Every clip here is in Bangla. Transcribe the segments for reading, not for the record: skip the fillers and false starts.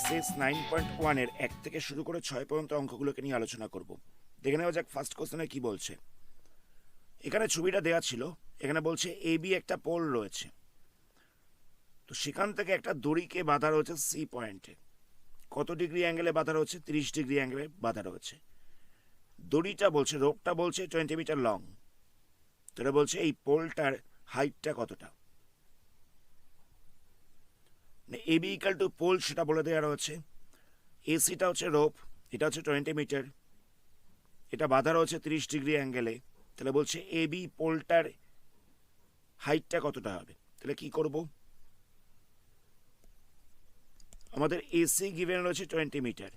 এক্সারসাইজ 9.1 এর 1 থেকে শুরু করে 6 পর্যন্ত অঙ্কগুলোকে নিয়ে আলোচনা করব। দেখে নেওয়া যাক ফার্স্ট কোশ্চেনে কি বলছে। এখানে ছবিটা দেওয়া ছিল, এখানে বলছে এ বি একটা পোল রয়েছে, তো সেখান থেকে একটা দড়িকে বাঁধা রয়েছে সি পয়েন্টে। কত ডিগ্রি অ্যাঙ্গেলে বাঁধা রয়েছে? 30 ডিগ্রি অ্যাঙ্গেলে বাঁধা রয়েছে। দড়িটা বলছে, রোপটা বলছে 20 মিটার লং। তো এটা বলছে এই পোলটার হাইটটা কতটা। এ বি ইকাল টু পোল সেটা বলে দেওয়া রয়েছে। এসিটা হচ্ছে রোপ, এটা হচ্ছে 20 মিটার, এটা বাঁধা রয়েছে 30 ডিগ্রি অ্যাঙ্গেলে। তাহলে বলছে এ বি পোলটার হাইটটা কতটা হবে। তাহলে কি করব, আমাদের এসি গিভেন রয়েছে 20 মিটার,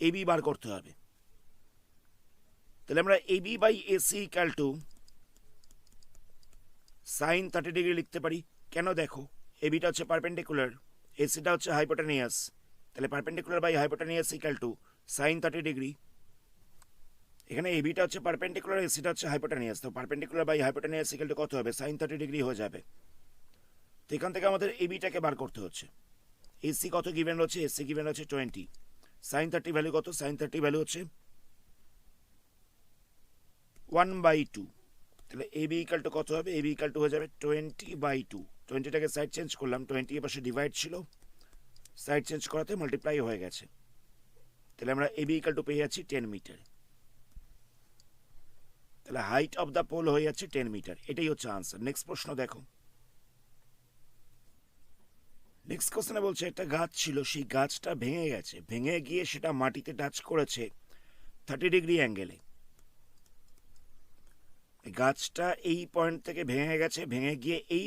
এবি বার করতে হবে। তাহলে আমরা AB by AC equal to sine 30 degree লিখতে পারি। কেন? দেখো, এবিটা হচ্ছে পারপেন্ডিকুলার, এসিটা হচ্ছে হাইপোটেনিয়াস, তাহলে perpendicular by hypotenuse equal to sine 30 degree. এখানে এবিটা হচ্ছে পারপেন্ডিকুলার, এসিটা হচ্ছে হাইপোটেনিয়াস, তো perpendicular by hypotenuse equal to কত হবে? সাইন 30 ডিগ্রি হয়ে যাবে। তো এখান থেকে আমাদের এবিটাকে বার করতে হচ্ছে। এসি কত গিভেন রয়েছে? এসি গিভেন রয়েছে 20, সাইন 30 ভ্যালু কত? সাইন 30 ভ্যালু হচ্ছে 1/2। তাহলে এবি ইকাল টু কত হবে? এবি ইকাল টু হয়ে যাবে 20/2। 20টাকে সাইড চেঞ্জ করলাম, 20 এর পাশে ডিভাইড ছিল, সাইড চেঞ্জ করাতে মাল্টিপ্লাই হয়ে গেছে। তাহলে আমরা এবি ইকাল টু পেয়ে যাচ্ছি 10 মিটার। তাহলে হাইট অফ দ্য পোল হয়ে যাচ্ছে 10 মিটার। এটাই হচ্ছে আনসার। নেক্সট প্রশ্ন দেখো। নেক্সট কোশ্চেনে বলছে একটা গাছ ছিল, সেই গাছটা ভেঙে গেছে, ভেঙে গিয়ে সেটা মাটিতে টাচ করেছে 30 ডিগ্রি অ্যাঙ্গেলে। গাছটা এই পয়েন্ট থেকে ভেঙে গেছে, ভেঙে গিয়ে এই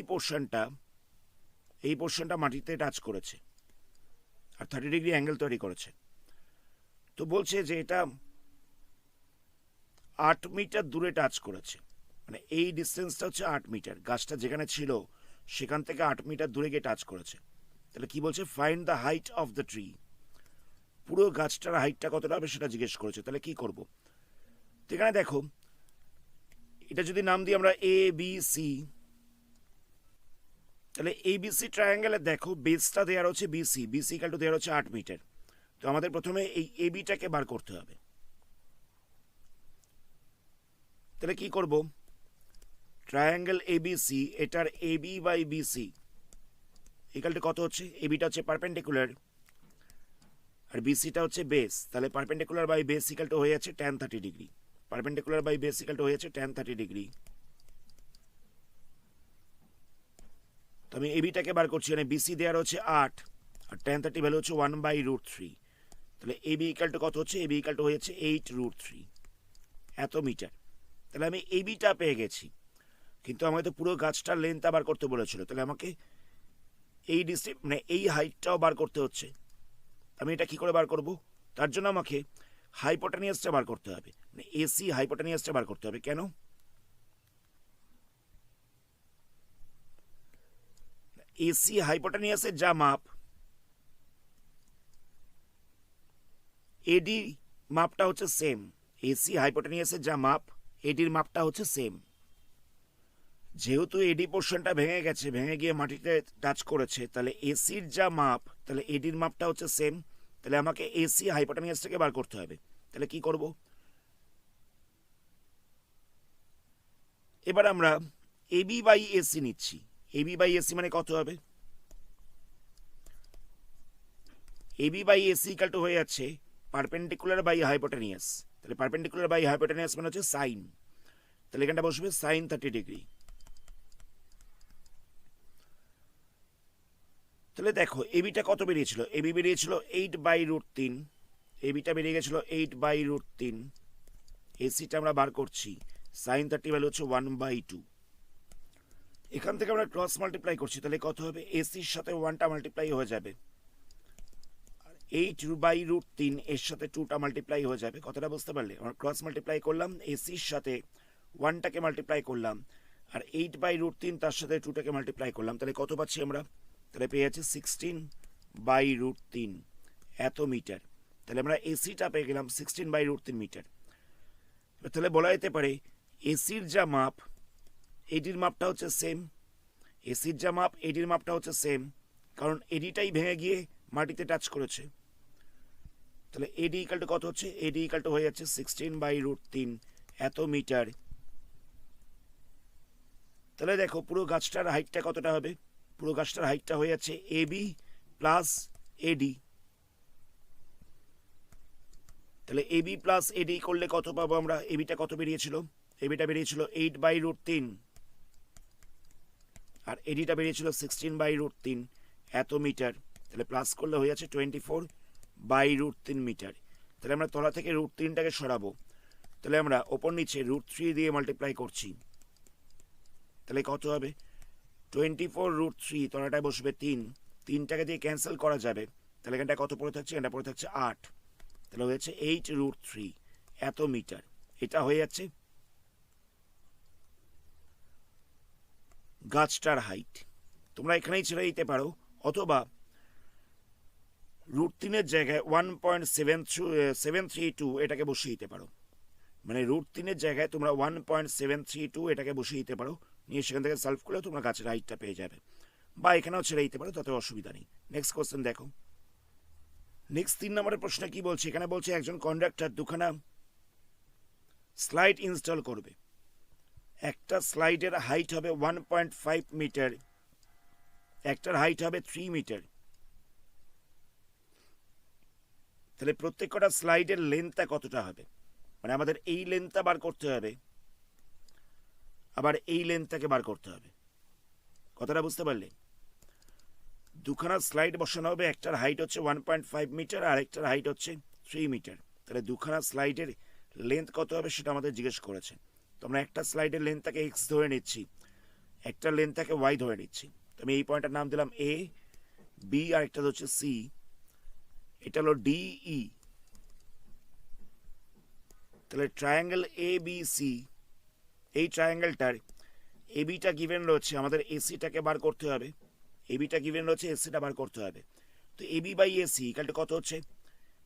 পোর্শনটা মাটিতে টাচ করেছে আর 30 ডিগ্রি অ্যাঙ্গেল তৈরি করেছে। তো বলছে যে এটা 8 মিটার দূরে টাচ করেছে, মানে এই ডিস্টেন্সটা হচ্ছে 8 মিটার। গাছটা যেখানে ছিল সেখান থেকে 8 মিটার দূরে গিয়ে টাচ করেছে। তাহলে কি বলছে? Find the height of the tree. পুরো গাছটার হাইটটা কতটা হবে সেটা জিজ্ঞেস করেছে। তাহলে কি করব? তো এখানে দেখো, এটা যদি নাম দিই আমরা এ বি সি, তাহলে এবিসি ট্রায়াঙ্গেলে দেখো বেসটা দেওয়া হচ্ছে বিসি, বিসি ইকাল টু দেওয়া হচ্ছে 8 মিটার। তো আমাদের প্রথমে এই এবিটাকে বার করতে হবে। তাহলে কি করব? ট্রায়াঙ্গেল এবিসি, এটার AB by BC equal to কত হচ্ছে? এবিটা হচ্ছে পারপেন্ডিকুলার আর বিসিটা হচ্ছে বেস, তাহলে perpendicular by base equal to হয়ে যাচ্ছে tan 30 degree. Perpendicular by base equal to হয়ে যাচ্ছে tan 30 ডিগ্রি। তো আমি এবিটাকে বার করছি, মানে বিসি দেওয়ার হচ্ছে 8 আর tan 30 ভ্যালু হচ্ছে 1/√3। তাহলে এবি ইকাল টু কত হচ্ছে? এবি ইকাল টু হয়ে যাচ্ছে 8√3 এত মিটার। তাহলে আমি এবিটা পেয়ে গেছি, কিন্তু আমাকে তো পুরো গাছটার লেন্থ বার করতে বলেছিল। তাহলে আমাকে এই মানে এই হাইটটাও বার করতে হচ্ছে। আমি এটা কি করে বার করব? তার জন্য আমাকে হাইপোটেনিয়াসটা বার করতে হবে, মানে এসি হাইপোটেনিয়াসটা বার করতে হবে। কেন? এসি হাইপোটেনিয়াসের যা মাপ, এডি মাপটা হচ্ছে সেম। এসি হাইপোটেনিয়াসের যা মাপ, এডির মাপটা হচ্ছে সেম। যেহেতু এডি পোর্শনটা ভেঙে গেছে, ভেঙে গিয়ে মাটিতে টাচ করেছে, তাহলে এসির যা মাপ, তাহলে এডির মাপটা হচ্ছে সেম। তাহলে আমাকে এসি হাইপোটেনিয়াসটাকে বার করতে হবে। তাহলে কি করব? এবার আমরা এবি বাই এসি নিচ্ছি। এবি বাই এসি মানে কত হবে? AB by AC equal to হয়ে যাচ্ছে পারপেন্ডিকুলার বাই হাইপোটেনিয়াস। তাহলে পারপেন্ডিকুলার বাই হাইপোটেনিয়াস মানে হচ্ছে সাইন, তাহলে এখানটা বসবে সাইন 30 ডিগ্রি। তাহলে দেখো এবিটা কত বেরিয়েছিল? এবি বেরিয়েছিল 8/√3, এবিটা বেরিয়ে গেছিল 8/√3। এসিটা আমরা বার করছি, সাইন 30 ভ্যালু হচ্ছে 1/2। এখান থেকে আমরা ক্রস মাল্টিপ্লাই করছি, তাহলে কত হবে? এসির সাথে 1টা মাল্টিপ্লাই হয়ে যাবে, 8/√3 এর সাথে 2টা মাল্টিপ্লাই হয়ে যাবে। কথাটা বুঝতে পারলে? আমরা ক্রস মাল্টিপ্লাই করলাম, এসির সাথে 1টাকে মাল্টিপ্লাই করলাম, আর 8/√3 তার সাথে 2টাকে মাল্টিপ্লাই করলাম। তাহলে কত পাচ্ছি আমরা? তাহলে পেয়ে যাচ্ছে 16/√3 এত মিটার। তাহলে আমরা এসিটা পেয়ে গেলাম 16/√3 মিটার। তাহলে বলা যেতে পারে এসির যা মাপ, এটির মাপটা হচ্ছে সেম, এসির যা মাপ এডির মাপটা হচ্ছে সেম, কারণ এডিটাই ভেঙে গিয়ে মাটিতে টাচ করেছে। তাহলে এডি ইকাল টু কত হচ্ছে, এডি ইকাল টু হয়ে যাচ্ছে 16/√3 এত মিটার। তাহলে দেখো পুরো গাছটার হাইটটা কতটা হবে, পুরো গাছটার হাইটটা হয়ে যাচ্ছে এবি প্লাস এডি। তাহলে এবি প্লাস এডি করলে কত পাবো আমরা, এবিটা কত বেরিয়েছিল, এবিটা বেরিয়েছিল 8/√3 আর এডিটা বেরিয়েছিল 16/√3 এত মিটার। তাহলে প্লাস করলে হয়ে যাচ্ছে 24/√3 মিটার। তাহলে আমরা তলা থেকে √3টাকে সরাবো, তাহলে আমরা ওপর নিচে √3 দিয়ে মাল্টিপ্লাই করছি, তাহলে কত হবে 24√3, তলাটায় বসবে 3, 3টাকে দিয়ে ক্যান্সেল করা যাবে, তাহলে এখানটা কত পড়ে থাকছে, এটা পড়ে থাকছে 8, তাহলে হয়েছে 8√3 এত মিটার। এটা হয়ে যাচ্ছে গাছটার হাইট। তোমরা এখানেই ছেড়ে দিতে পারো, অথবা √3 জায়গায় 1.732 এটাকে বসিয়ে দিতে পারো, মানে √3 জায়গায় তোমরা 1.732 এটাকে বসিয়ে দিতে পারো, নিয়ে সেখান থেকে সলভ করলে তোমরা গাছের হাইটটা পেয়ে যাবে, বা এখানেও ছেড়ে দিতে পারো, তাতে অসুবিধা নেই। নেক্সট কোশ্চেন দেখো। নেক্সট 3 নম্বরের প্রশ্ন কি বলছে, এখানে বলছে একজন কন্ডাক্টর দুখানা স্লাইড ইনস্টল করবে। একটা স্লাইডের হাইট হবে 1.5 মিটার, একটার হাইট হবে 3 মিটার। তাহলে প্রত্যেক কটা স্লাইডের লেন্থটা কতটা হবে, মানে আমাদের এই লেন্থটা বার করতে হবে, আবার এই লেন্থটাকে বার করতে হবে। কথাটা বুঝতে পারলে, দুখানা স্লাইড বসানো হবে, একটার হাইট হচ্ছে 1.5 মিটার আর একটার হাইট হচ্ছে 3 মিটার। তাহলে দুখানা স্লাইডের লেন্থ কত হবে সেটা আমাদের জিজ্ঞেস করেছে। তো আমরা একটা স্লাইডের লেন্থটাকে এক্স ধরে নিচ্ছি, একটা লেন্থটাকে ওয়াই ধরে নিচ্ছি। তো আমি এই পয়েন্টটার নাম দিলাম এ, বি আর একটা হচ্ছে সি, এটা হলো ডিই। তাহলে ট্রায়াঙ্গেল এ বি সি, এই ট্রায়াঙ্গেলটার এবিটা গিভেন রয়েছে, আমাদের এসিটাকে বার করতে হবে, এবিটা গিভেন রয়েছে, এসিটা বার করতে হবে। তো AB by AC equal to কত হচ্ছে,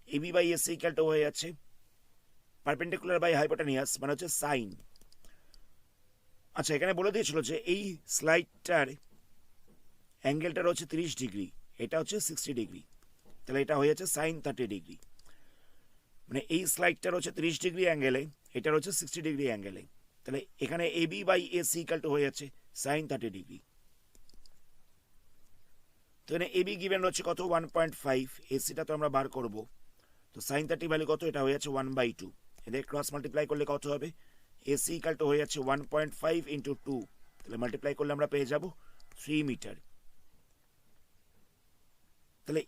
AB by AC equal to হয়ে যাচ্ছে পারপেন্ডিকুলার বাই হাইপোটেনিয়াস, মানে হচ্ছে সাইন। আচ্ছা, এখানে বলে দিয়েছিল যে এই স্লাইডটার অ্যাঙ্গেলটা হচ্ছে 30 ডিগ্রি, এটা হচ্ছে 60 ডিগ্রি, তাহলে এটা হয়ে যাচ্ছে সাইন 30 ডিগ্রি। মানে এই স্লাইডটার হচ্ছে 30 ডিগ্রি অ্যাঙ্গেলে, এটার হচ্ছে 60 ডিগ্রি অ্যাঙ্গেলে, তাহলে এখানে AB by AC equal to হয়ে যাচ্ছে সাইন 30 ডিগ্রি। তো এখানে এবি গিভেন হচ্ছে কত 1.5, এসিটা তো আমরা বার করব, তো সাইন 30 ভ্যালু কত, এটা হয়ে যাচ্ছে 1/2, এদের ক্রস মাল্টিপ্লাই করলে কত হবে, এসি ইকাল টু হয়ে যাচ্ছে 1.5 ইন্টু 2, তাহলে মাল্টিপ্লাই করলে আমরা পেয়ে যাব 3 মিটার। তাহলে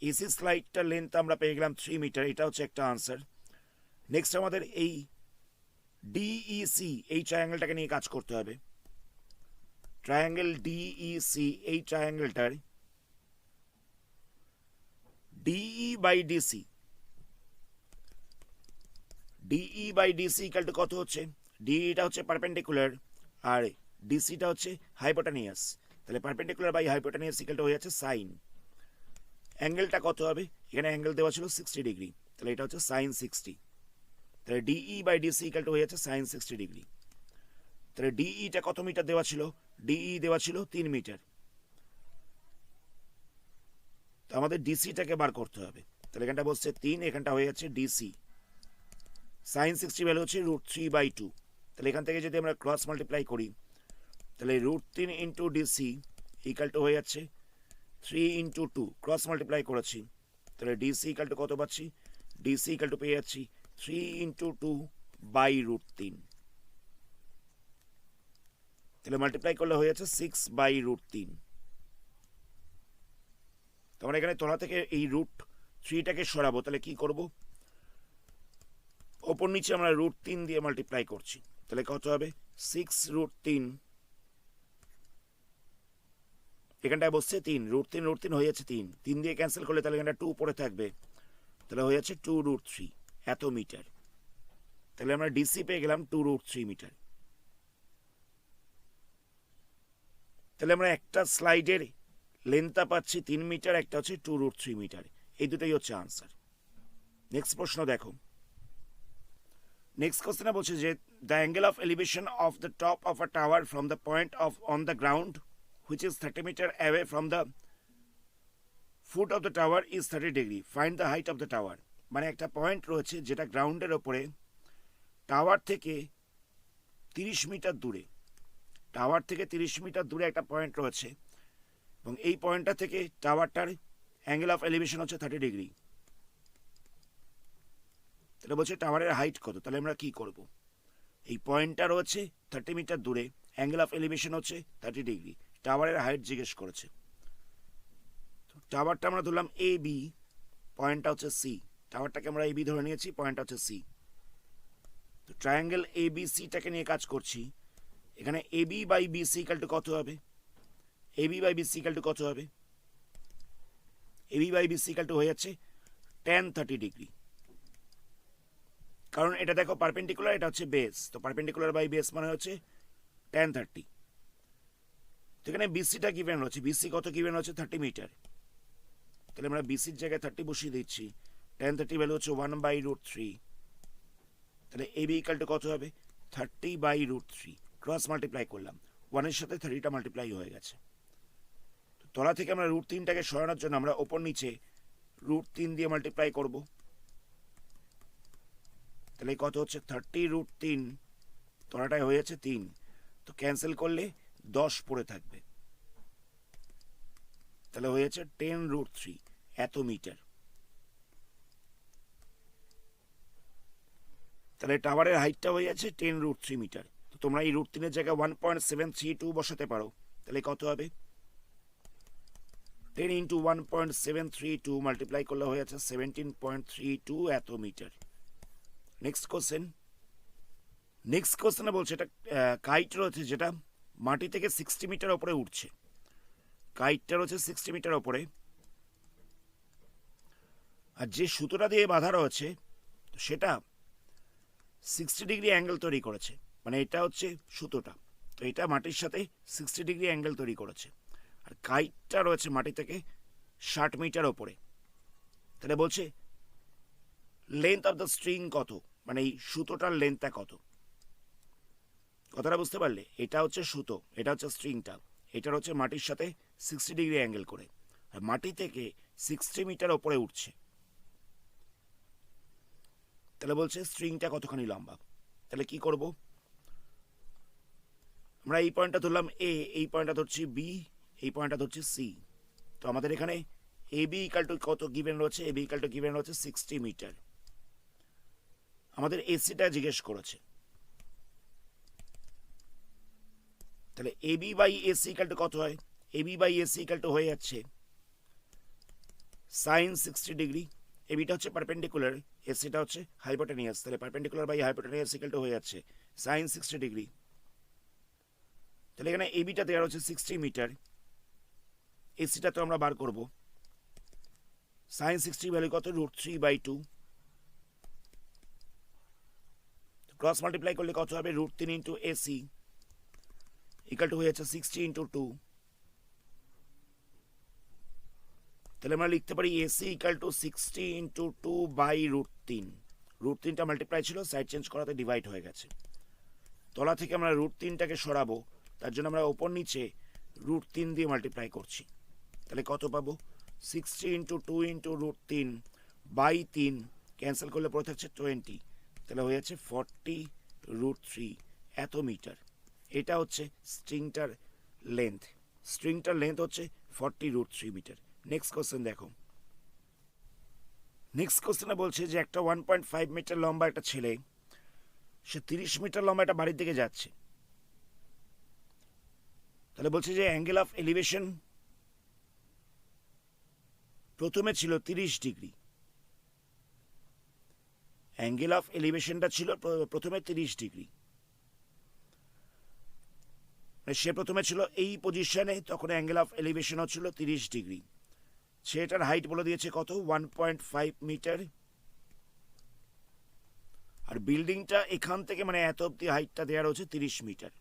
এসি স্লাইডটার লেন্থ আমরা পেয়ে গেলাম 3 মিটার, এটা হচ্ছে একটা আনসার। নেক্সট আমাদের এই ডিইসি এই ট্রায়াঙ্গেলটাকে নিয়ে কাজ করতে হবে। ট্রায়াঙ্গেল ডিইসি, এই ট্রায়াঙ্গেলটার DE by DC, DE by DC equal to কত হচ্ছে, ডিইটা হচ্ছে পারপেন্ডিকুলার আর ডিসিটা হচ্ছে হাইপোটেনিয়াস, তাহলে perpendicular by hypotenuse equal to হয়ে যাচ্ছে সাইন। অ্যাঙ্গেলটা কত হবে, এখানে অ্যাঙ্গেল দেওয়া ছিল 60 ডিগ্রি, তাহলে এটা হচ্ছে সাইন 60, তাহলে DE by DC equal to হয়ে যাচ্ছে সাইন 60 ডিগ্রি। তাহলে ডিইটা কত মিটার দেওয়া ছিল, ডিই দেওয়া ছিল 3 মিটার, তো আমাদের ডিসিটাকে বার করতে হবে। তাহলে এখানটা বসছে 3, এখানটা হয়ে যাচ্ছে ডিসি, সাইন 60 ভ্যালু হচ্ছে √3/2, তাহলে এখান থেকে যদি আমরা ক্রস মাল্টিপ্লাই করি, তাহলে √3 ইন্টু ডিসি ইকাল টু হয়ে যাচ্ছে 3 ইন্টু 2, ক্রস মাল্টিপ্লাই করেছি, তাহলে ডিসি ইকাল টু কত পাচ্ছি, ডিসি ইকাল টু পেয়ে যাচ্ছি 3 ইন্টু 2/√3, তাহলে মাল্টিপ্লাই করলে হয়ে যাচ্ছে 6/√3। তো আমরা এখানে তলা থেকে এই √3টাকে সরাবো, তাহলে কি করব, ওপর নিচে আমরা √3 দিয়ে মাল্টিপ্লাই করছি, তাহলে কত হবে 6√3, এখানটায় বসছে 3, √3 হয়ে যাচ্ছে 3, 3 দিয়ে ক্যান্সেল করলে তাহলে এখানটা 2 পড়ে থাকবে, তাহলে হয়ে যাচ্ছে 2√3 এত মিটার। তাহলে আমরা ডিসি পেয়ে গেলাম 2√3 মিটার। তাহলে আমরা একটা স্লাইডের লেন্থটা পাচ্ছি 3 মিটার, একটা হচ্ছে 2√3 মিটার, এই দুটোই হচ্ছে আনসার। নেক্সট প্রশ্ন দেখো। নেক্সট কোশ্চেনে বলছে যে the angle of elevation of the top of a tower from the point of on the ground which is 30 metre away from the foot of the tower is 30 degree, find the height of the tower. মানে একটা পয়েন্ট রয়েছে যেটা গ্রাউন্ডের ওপরে টাওয়ার থেকে 30 মিটার দূরে, টাওয়ার থেকে 30 মিটার দূরে একটা পয়েন্ট রয়েছে এবং এই পয়েন্টটা থেকে টাওয়ারটার অ্যাঙ্গেল অফ এলিভেশন হচ্ছে 30 ডিগ্রি। তাহলে বলছে টাওয়ারের হাইট কত, তাহলে আমরা কি করব? এই পয়েন্টটা রয়েছে 30 মিটার দূরে, অ্যাঙ্গেল অফ এলিভেশন হচ্ছে 30 ডিগ্রি, টাওয়ারের হাইট জিজ্ঞেস করেছে। টাওয়ারটা আমরা ধরলাম এ বি, পয়েন্টটা হচ্ছে সি, টাওয়ারটাকে আমরা এ বি ধরে নিয়েছি, পয়েন্টটা হচ্ছে সি। তো ট্রায়াঙ্গেল এ বি সিটাকে নিয়ে কাজ করছি। এখানে A B by B C equal to কত হবে? A B by B C equal to কত হবে? A B by B C equal to হয়ে যাচ্ছে tan 30 ডিগ্রি, কারণ এটা দেখো পারপেন্ডিকুলার, এটা হচ্ছে বেস, তো পারপেন্ডিকুলার বাই বেস মানে হচ্ছে tan 30। তো এখানে বিসিটা গিভেন রয়েছে, বিসি কত গিভেন রয়েছে? 30 মিটার। তাহলে আমরা বিসির জায়গায় 30 বসিয়ে দিচ্ছি, tan 30 ভ্যালু হচ্ছে 1/√3। তাহলে এ বি ইকাল টু কত হবে? 30/√3। ক্রস মাল্টিপ্লাই করলাম, 1-এর সাথে 30টা মাল্টিপ্লাই হয়ে গেছে। তো তলা থেকে আমরা √3টাকে সরানোর জন্য আমরা ওপর নিচে √3 দিয়ে মাল্টিপ্লাই করব। তাহলে কত হচ্ছে? 30√3, তলাটায় হয়ে যাচ্ছে 3, তো ক্যান্সেল করলে 10 পড়ে থাকবে, তাহলে হয়ে যাচ্ছে 10√3 এত মিটার। তাহলে টাওয়ারের হাইটটা হয়ে যাচ্ছে 10√3 মিটার। তো তোমরা এই √3-এর জায়গায় 1.732 বসাতে পারো, তাহলে কত হবে? 10 ইন্টু 1.732 মাল্টিপ্লাই করলে হয়ে যাচ্ছে 17.32 এত মিটার। Next question. নেক্সট কোশ্চেনে বলছে এটা কাইট রয়েছে যেটা মাটি থেকে 60 মিটার ওপরে উঠছে। কাইটটা রয়েছে 60 মিটার ওপরে, আর যে সুতোটা দিয়ে বাঁধা রয়েছে সেটা 60 ডিগ্রি অ্যাঙ্গেল তৈরি করেছে। মানে এটা হচ্ছে সুতোটা, তো এটা মাটির সাথে 60 ডিগ্রি অ্যাঙ্গেল তৈরি করেছে। আর কাইটটা রয়েছে মাটি থেকে 60 মিটার ওপরে। তাহলে বলছে লেন্থ অফ দ্য স্ট্রিং কত, মানে এই সুতোটার লেন্থটা কত। কথাটা বুঝতে পারলে? এটা হচ্ছে সুতো, এটা হচ্ছে স্ট্রিংটা, এটার হচ্ছে মাটির সাথে 60 ডিগ্রি অ্যাঙ্গেল করে, আর মাটি থেকে 60 মিটার ওপরে উঠছে। তাহলে বলছে স্ট্রিংটা কতখানি লম্বা। তাহলে কি করব? আমরা এই পয়েন্টটা ধরলাম এ, এই পয়েন্টটা ধরছি বি, এই পয়েন্টটা ধরছি সি। তো আমাদের এখানে এ বি ইকাল টু কত গিভেন রয়েছে? A B equal to given রয়েছে 60 মিটার। আমাদের এসিটা জিজ্ঞেস করেছে, তাহলে A B by AC equal to কত হয়? A B by AC equal to হয়ে যাচ্ছে সাইন 60 ডিগ্রি। এবিটা হচ্ছে পারপেন্ডিকুলার, এসিটা হচ্ছে হাইপোটেনিয়াস, তাহলে perpendicular by hypotenuse equal to হয়ে যাচ্ছে সাইন 60 ডিগ্রি। তাহলে এখানে এবিটা দেওয়া হচ্ছে 60 মিটার, এসিটা তো আমরা বার করব। সাইন 60 ভ্যালু কত? √3/2। ক্রস মাল্টিপ্লাই করলে কত হবে? √3 ইন্টু এসি ইকাল টু হয়ে যাচ্ছে 60 ইন্টু 2। তাহলে আমরা লিখতে পারি এসি ইকাল টু 60 ইন্টু 2/√3। √3টা মাল্টিপ্লাই ছিল, সাইড চেঞ্জ করাতে ডিভাইড হয়ে গেছে। তলা থেকে আমরা √3টাকে সরাবো, তার জন্য আমরা ওপর নিচে √3 দিয়ে মাল্টিপ্লাই করছি। তাহলে কত পাবো? 60 ইন্টু 2 ইন্টু √3/3, ক্যান্সেল করলে পড়ে থাকছে 20, তাহলে হয়ে যাচ্ছে 40√3 এত মিটার। এটা হচ্ছে স্ট্রিংটার লেন্থ, স্ট্রিংটার লেন্থ হচ্ছে 40√3 মিটার। নেক্সট কোশ্চেন দেখো। নেক্সট কোশ্চেনে বলছে যে একটা 1.5 মিটার লম্বা একটা ছেলে, সে 30 মিটার লম্বা একটা বাড়ির দিকে যাচ্ছে। তাহলে বলছে যে অ্যাঙ্গেল অফ এলিভেশন প্রথমে ছিল 30 ডিগ্রি, অ্যাঙ্গেল অফ এলিভেশনটা ছিল প্রথমে 30 ডিগ্রি। সে প্রথমে ছিল এই পজিশনে, তখন অ্যাঙ্গেল অফ এলিভেশন হচ্ছিল 30 ডিগ্রি। সেটার হাইট বলে দিয়েছে কত? 1.5 মিটার। আর বিল্ডিংটা এখান থেকে মানে এত অব্দি হাইটটা দেওয়া রয়েছে 30 মিটার।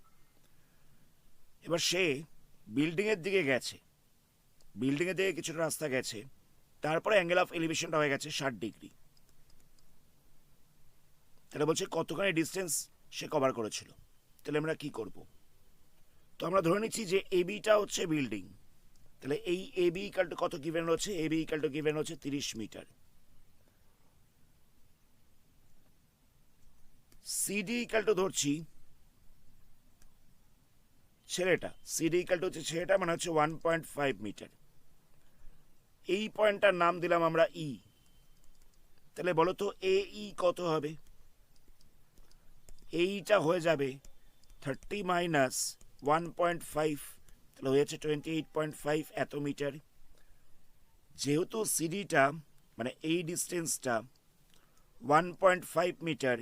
এবার সে বিল্ডিংয়ের দিকে গেছে, বিল্ডিংয়ের দিকে কিছুটা রাস্তা গেছে, তারপরে অ্যাঙ্গেল অফ এলিভেশনটা হয়ে গেছে 60 ডিগ্রি। তাহলে বলছে কতখানি ডিস্টেন্স সে কভার করেছিল। তাহলে আমরা কি করব? তো আমরা ধরে নিচ্ছি যে এবিটা হচ্ছে বিল্ডিং। তাহলে এই এবি ইকাল টু কত গিভেন হচ্ছে? এবি ইকাল টু গিভেন হচ্ছে 30 মিটার। সিডি ইকাল টু ধরছি ছেলেটা, সিডি ইকাল টু হচ্ছে ছেলেটা, মানে হচ্ছে 1.5 মিটার। এই পয়েন্টটার নাম দিলাম আমরা ই। তাহলে বলো তো এ ই কত হবে? এইটা হয়ে যাবে 30 মাইনাস 1.5, তাহলে হয়েছে 28.5 এত মিটার। যেহেতু সিডিটা মানে এই ডিস্টেন্সটা 1.5 মিটার,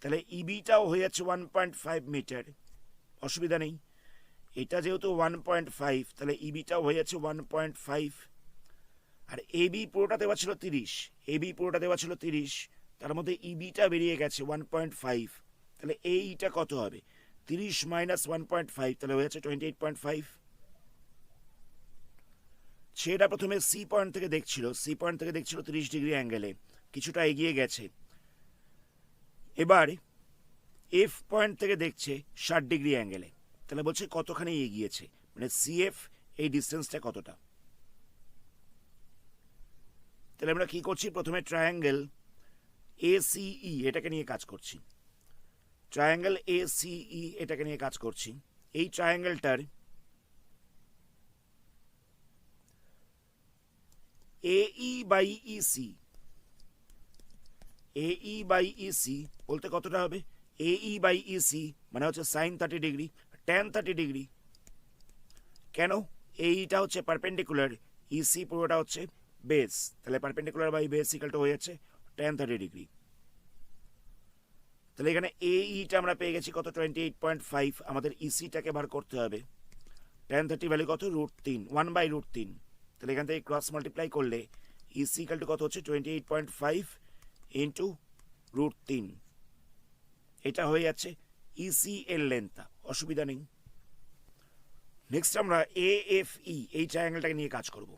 তাহলে ইবিটাও হয়ে যাচ্ছে 1.5 মিটার, অসুবিধা নেই। এটা যেহেতু 1.5, তাহলে ইবিটাও হয়ে যাচ্ছে 1.5। আর এবি পুরোটা দেওয়া ছিল 30, এবি পুরোটা দেওয়া ছিল 30, তার মধ্যে ইবিটা বেরিয়ে গেছে 1.5। তাহলে এইটা কত হবে? 30 মাইনাস 1.5, তাহলে হয়ে যাচ্ছে 28.5। সেটা প্রথমে সি পয়েন্ট থেকে দেখছিল, সি পয়েন্ট থেকে দেখছিল 30 ডিগ্রি অ্যাঙ্গেলে, কিছুটা এগিয়ে গেছে। এবার এফ পয়েন্ট থেকে দেখছে 60 ডিগ্রি অ্যাঙ্গেলে, তাহলে বলছে কতখানি এগিয়েছে, মানে সিএফ এই ডিস্টেন্সটা কতটা। তাহলে আমরা কি করছি? প্রথমে ট্রায়াঙ্গেল এসিই এটাকে নিয়ে কাজ করছি। ট্রায়াঙ্গেল এসিই এটাকে নিয়ে কাজ করছি। এই ট্রায়াঙ্গেলটার এই বাই ইসি, এই বাই ইসি বলতে কতটা হবে? এই বাই ইসি মানে হচ্ছে সাইন 30 ডিগ্রি, ট্যান 30 ডিগ্রি। কেন? এইটা হচ্ছে পারপেন্ডিকুলার, ইসি পুরোটা হচ্ছে বেস, তাহলে perpendicular by base equal to হয়ে যাচ্ছে ট্যান 30 ডিগ্রি। তাহলে এখানে এইটা আমরা পেয়ে গেছি কত? 28.5। আমাদের ইসিটাকে বার করতে হবে। ট্যান 30 ভ্যালু কত? √3, 1/√3। তাহলে এখান থেকে ক্রস মাল্টিপ্লাই করলে ইসি ইকাল টু কত হচ্ছে? 28.5 ইন্টু √3। এটা হয়ে যাচ্ছে ইসি এর লেন্থটা, অসুবিধা নেই। নেক্সট আমরা এএফই এই ট্রায়াঙ্গেলটাকে নিয়ে কাজ করব।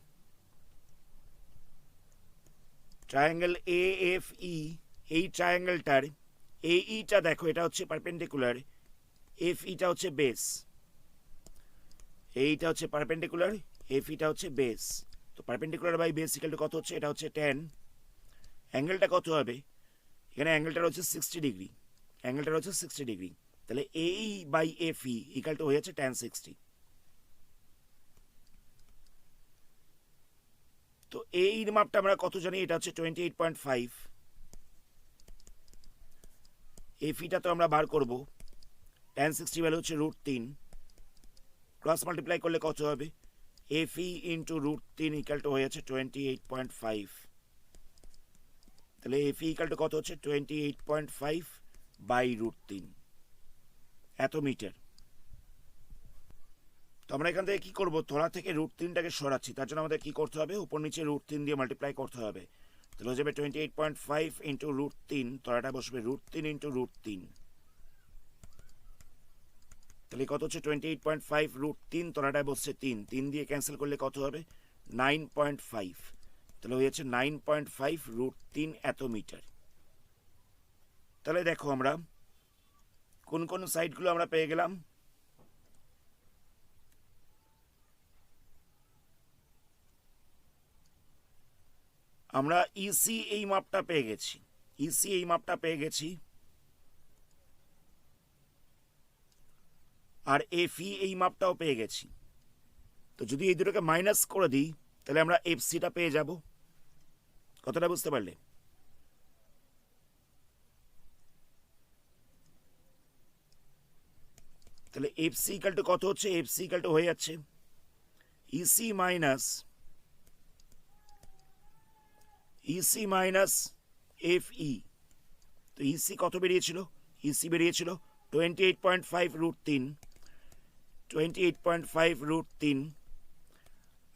ট্রায়াঙ্গেল এএফই, এই ট্রায়াঙ্গেলটার এইটা দেখো, এটা হচ্ছে পারপেন্ডিকুলার, এফইটা হচ্ছে বেস, এইটা হচ্ছে পারপেন্ডিকুলার, এফইটা হচ্ছে বেস। তো perpendicular by base equal to কত হচ্ছে? এটা হচ্ছে 10। অ্যাঙ্গেলটা কত হবে? এখানে অ্যাঙ্গেলটা হচ্ছে 60 ডিগ্রি, অ্যাঙ্গেলটা হচ্ছে 60 ডিগ্রি। তাহলে এই বাই এফই ইকাল টু হয়ে যাচ্ছে tan 60। তো এই মাপটা আমরা কত জানি? এটা হচ্ছে 28.5। এফিটা তো আমরা বার করব, tan 60 ভ্যালু হচ্ছে √3, ক্রস মাল্টিপ্লাই করলে কত হবে? এফই ইন্টু √3 ইকাল টু হয়ে যাচ্ছে 28.5। তাহলে এফই ইকাল টু কত হচ্ছে? 28.5 বাই √3 এত মিটার। তো আমরা এখান থেকে কি করবো? তলা থেকে √3টাকে সরাচ্ছি, তার জন্য আমাদের কি করতে হবে? উপর নিচে √3 দিয়ে মাল্টিপ্লাই করতে হবে। তাহলে হয়ে যাবে 28.5 ইন্টু √3, তলাটা বসবে √3 ইন্টু √3। তাহলে কত হচ্ছে? 28.5 √3, তলাটায় বসছে 3, 3 দিয়ে ক্যান্সেল করলে কত হবে? 9.5। তাহলে হয়ে যাচ্ছে 9.5 √3 এত মিটার। তাহলে দেখো আমরা কোন কোন সাইডগুলো আমরা পেয়ে গেলাম। আমরা ইসি এই মাপটা পেয়ে গেছি, ইসি এই মাপটা পেয়ে গেছি, আর এফই এই মাপটাও পেয়ে গেছি। তো যদি এই দুটোকে মাইনাস করে দিই তাহলে আমরা এফসিটা পেয়ে যাব। কথাটা বুঝতে পারলে? তাহলে এফসি ইকাল টু কত হচ্ছে? এফসি ইকাল টু হয়ে যাচ্ছে ইসি মাইনাস এফই। তো ইসি কত বেরিয়েছিল? ইসি বেরিয়েছিল 28.5 √3, 28.5 √3।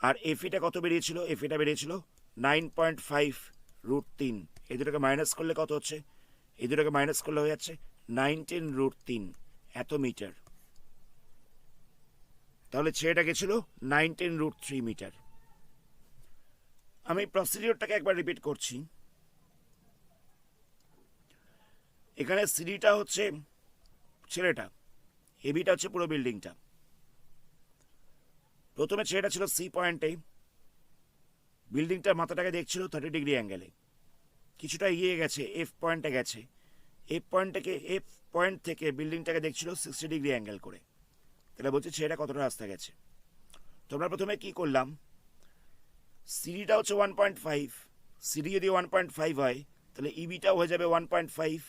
আর এফিটা কত বেরিয়েছিল? এফিটা বেরিয়েছিল 9.5 √3। এই দুটোকে মাইনাস করলে কত হচ্ছে? এই দুটোকে মাইনাস করলে হয়ে যাচ্ছে 19 √3 এত মিটার। তাহলে ছেলেটা গেছিল 19 √3 মিটার। আমি প্রসিডিওরটাকে একবার রিপিট করছি। এখানে সিডিটা হচ্ছে ছেলেটা, এবিটা হচ্ছে পুরো বিল্ডিংটা। প্রথমে ছেলেটা ছিল সি পয়েন্টে, বিল্ডিংটার মাথাটাকে দেখছিল 30 ডিগ্রি অ্যাঙ্গেলে, কিছুটা এগিয়ে গেছে, এফ পয়েন্টে গেছে, এফ পয়েন্ট থেকে বিল্ডিংটাকে দেখছিল 60 ডিগ্রি অ্যাঙ্গেল করে। তাহলে বলছে ছেলেটা কতটা রাস্তা গেছে। তো আমরা প্রথমে কি করলাম, সিডিটা হচ্ছে 1.5, সিডি যদি 1.5 হয় তাহলে ইবিটাও হয়ে যাবে 1.5।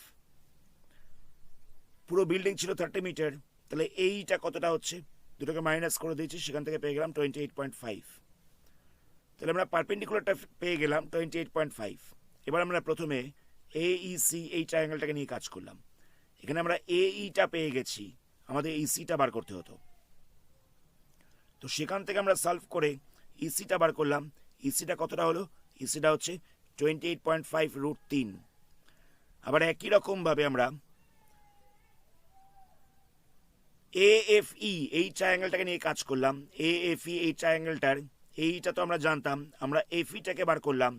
পুরো বিল্ডিং ছিল 30 মিটার, তাহলে এইটা কতটা হচ্ছে, দুটোকে মাইনাস করে দিয়েছি, সেখান থেকে পেয়ে গেলাম 28.5। তাহলে আমরা পারপেন্ডিকুলারটা পেয়ে গেলাম 28.5। এবার আমরা প্রথমে এইসি এই ট্রায়াঙ্গেলটাকে নিয়ে কাজ করলাম। এখানে আমরা এইটা পেয়ে গেছি, আমাদের ইসিটা বার করতে হতো। তো সেখান থেকে আমরা সলভ করে ইসিটা বার করলাম। ইসিটা কতটা হলো, ইসিটা হচ্ছে 28.5 রুট 3। আবার একই রকমভাবে আমরা এএফই এই ট্রায়াঙ্গেলটাকে নিয়ে কাজ করলাম। এএফই এই ট্রায়াঙ্গেলটার এইটা তো আমরা জানতাম, আমরা এফইটাকে বার করলাম।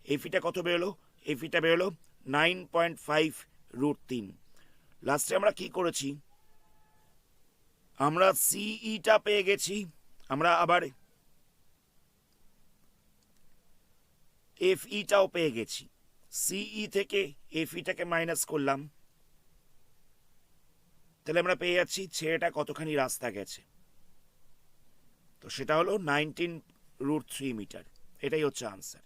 এফইটা কত বেরোলো, এফইটা বেরোলো 9.5 রুট 3। লাস্টে আমরা কি করেছি, আমরা সিইটা পেয়ে গেছি, আমরা আবার এফইটাও পেয়ে গেছি। সিই থেকে এফইটাকে মাইনাস করলাম, তাহলে আমরা পেয়ে যাচ্ছি ছেলেটা কতখানি রাস্তা গেছে। তো সেটা হলো 19 রুট 3 মিটার। এটাই হচ্ছে আনসার।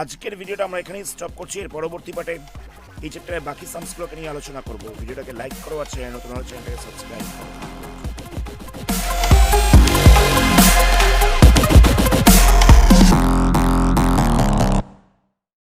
আজকের ভিডিওটা আমরা এখানেই স্টপ করছি। এর পরবর্তী পার্টে এই চ্যাপ্টারের বাকি সামসগুলোকে নিয়ে আলোচনা করব। ভিডিওটাকে লাইক করো আর চ্যানেল নতুন হলে চ্যানেলটাকে সাবস্ক্রাইব করো।